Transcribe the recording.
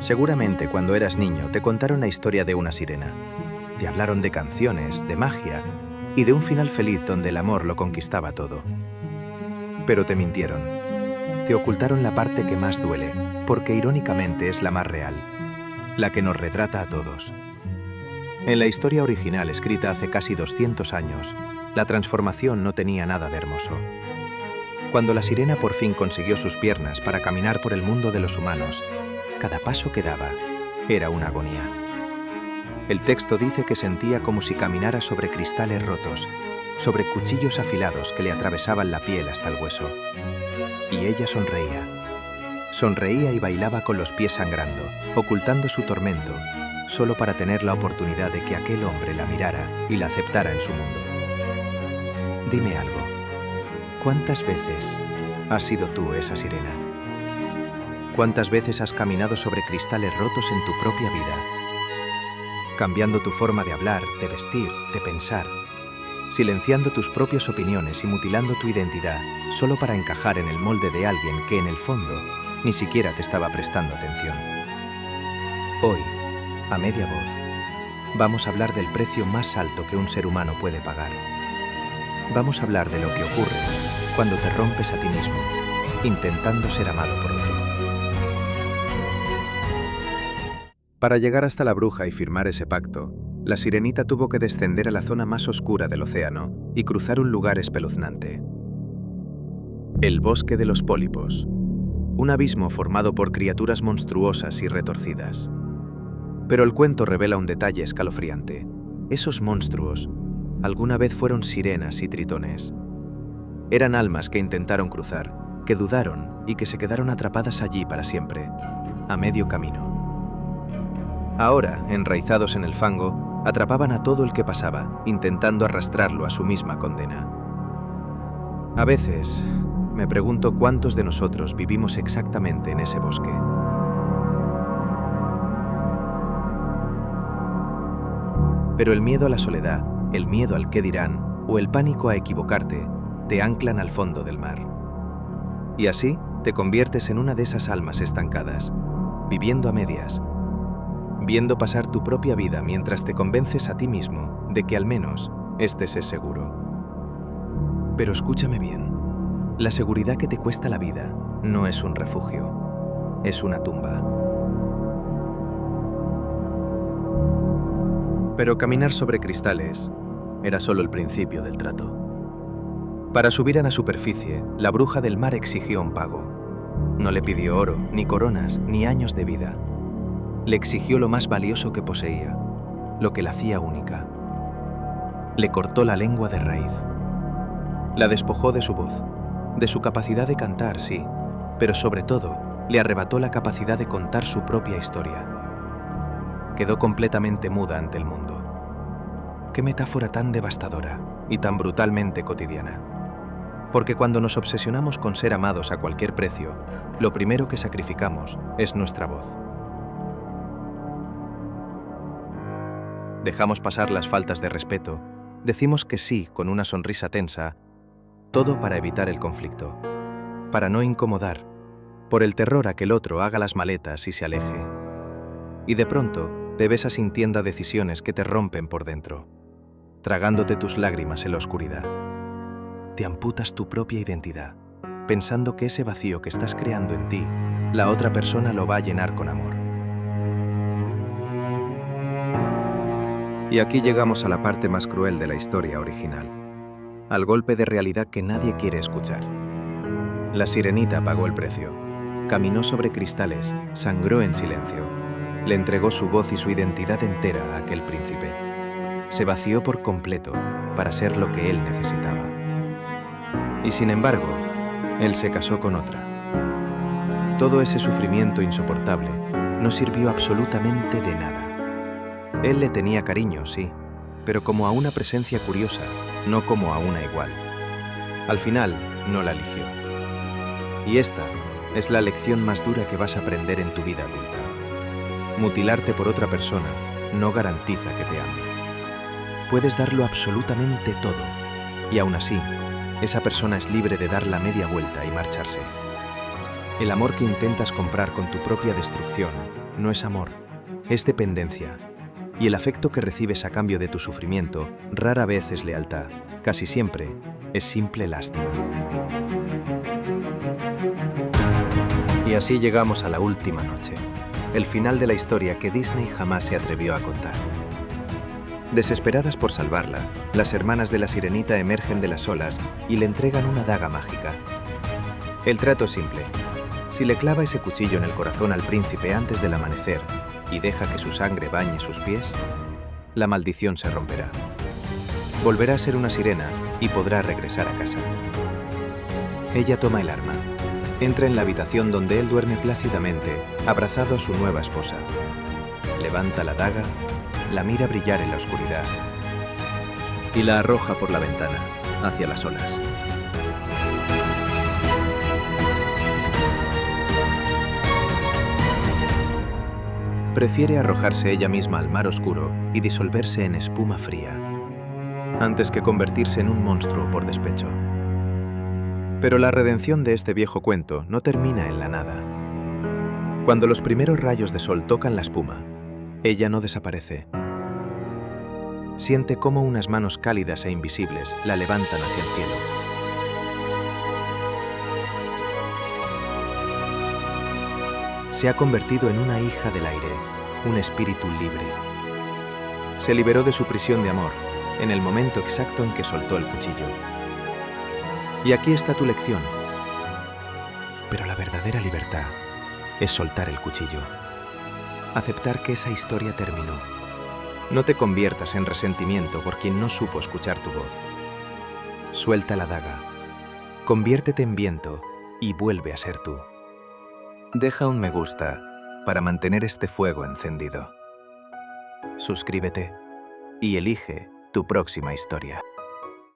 Seguramente cuando eras niño te contaron la historia de una sirena. Te hablaron de canciones, de magia y de un final feliz donde el amor lo conquistaba todo. Pero te mintieron. Te ocultaron la parte que más duele, porque irónicamente es la más real, la que nos retrata a todos. En la historia original escrita hace casi 200 años, la transformación no tenía nada de hermoso. Cuando la sirena por fin consiguió sus piernas para caminar por el mundo de los humanos, cada paso que daba era una agonía. El texto dice que sentía como si caminara sobre cristales rotos, sobre cuchillos afilados que le atravesaban la piel hasta el hueso. Y ella sonreía. Sonreía y bailaba con los pies sangrando, ocultando su tormento, solo para tener la oportunidad de que aquel hombre la mirara y la aceptara en su mundo. Dime algo. ¿Cuántas veces has sido tú esa sirena? ¿Cuántas veces has caminado sobre cristales rotos en tu propia vida? Cambiando tu forma de hablar, de vestir, de pensar, silenciando tus propias opiniones y mutilando tu identidad solo para encajar en el molde de alguien que en el fondo ni siquiera te estaba prestando atención. Hoy, a media voz, vamos a hablar del precio más alto que un ser humano puede pagar. Vamos a hablar de lo que ocurre cuando te rompes a ti mismo, intentando ser amado por otro. Para llegar hasta la bruja y firmar ese pacto, la sirenita tuvo que descender a la zona más oscura del océano y cruzar un lugar espeluznante. El bosque de los pólipos, un abismo formado por criaturas monstruosas y retorcidas. Pero el cuento revela un detalle escalofriante. Esos monstruos alguna vez fueron sirenas y tritones. Eran almas que intentaron cruzar, que dudaron y que se quedaron atrapadas allí para siempre, a medio camino. Ahora, enraizados en el fango, atrapaban a todo el que pasaba, intentando arrastrarlo a su misma condena. A veces, me pregunto cuántos de nosotros vivimos exactamente en ese bosque. Pero el miedo a la soledad, el miedo al qué dirán o el pánico a equivocarte te anclan al fondo del mar. Y así te conviertes en una de esas almas estancadas, viviendo a medias, viendo pasar tu propia vida mientras te convences a ti mismo de que al menos estés seguro. Pero escúchame bien, la seguridad que te cuesta la vida no es un refugio, es una tumba. Pero caminar sobre cristales era solo el principio del trato. Para subir a la superficie, la bruja del mar exigió un pago. No le pidió oro, ni coronas, ni años de vida. Le exigió lo más valioso que poseía, lo que la hacía única. Le cortó la lengua de raíz. La despojó de su voz, de su capacidad de cantar, sí, pero sobre todo, le arrebató la capacidad de contar su propia historia. Quedó completamente muda ante el mundo. Qué metáfora tan devastadora y tan brutalmente cotidiana. Porque cuando nos obsesionamos con ser amados a cualquier precio, lo primero que sacrificamos es nuestra voz. Dejamos pasar las faltas de respeto, decimos que sí con una sonrisa tensa, todo para evitar el conflicto, para no incomodar, por el terror a que el otro haga las maletas y se aleje. Y de pronto te ves asintiendo a decisiones que te rompen por dentro, tragándote tus lágrimas en la oscuridad. Te amputas tu propia identidad, pensando que ese vacío que estás creando en ti, la otra persona lo va a llenar con amor. Y aquí llegamos a la parte más cruel de la historia original, al golpe de realidad que nadie quiere escuchar. La sirenita pagó el precio, caminó sobre cristales, sangró en silencio, le entregó su voz y su identidad entera a aquel príncipe. Se vació por completo para ser lo que él necesitaba. Y sin embargo, él se casó con otra. Todo ese sufrimiento insoportable no sirvió absolutamente de nada. Él le tenía cariño, sí, pero como a una presencia curiosa, no como a una igual. Al final, no la eligió. Y esta es la lección más dura que vas a aprender en tu vida adulta. Mutilarte por otra persona no garantiza que te ame. Puedes darlo absolutamente todo, y aún así, esa persona es libre de dar la media vuelta y marcharse. El amor que intentas comprar con tu propia destrucción no es amor, es dependencia. Y el afecto que recibes a cambio de tu sufrimiento rara vez es lealtad, casi siempre es simple lástima. Y así llegamos a la última noche, el final de la historia que Disney jamás se atrevió a contar. Desesperadas por salvarla, las hermanas de la sirenita emergen de las olas y le entregan una daga mágica. El trato es simple. Si le clava ese cuchillo en el corazón al príncipe antes del amanecer y deja que su sangre bañe sus pies, la maldición se romperá. Volverá a ser una sirena y podrá regresar a casa. Ella toma el arma. Entra en la habitación donde él duerme plácidamente, abrazado a su nueva esposa. Levanta la daga, la mira brillar en la oscuridad y la arroja por la ventana, hacia las olas. Prefiere arrojarse ella misma al mar oscuro y disolverse en espuma fría, antes que convertirse en un monstruo por despecho. Pero la redención de este viejo cuento no termina en la nada. Cuando los primeros rayos de sol tocan la espuma, ella no desaparece. Siente cómo unas manos cálidas e invisibles la levantan hacia el cielo. Se ha convertido en una hija del aire, un espíritu libre. Se liberó de su prisión de amor en el momento exacto en que soltó el cuchillo. Y aquí está tu lección. Pero la verdadera libertad es soltar el cuchillo. Aceptar que esa historia terminó. No te conviertas en resentimiento por quien no supo escuchar tu voz. Suelta la daga, conviértete en viento y vuelve a ser tú. Deja un me gusta para mantener este fuego encendido. Suscríbete y elige tu próxima historia.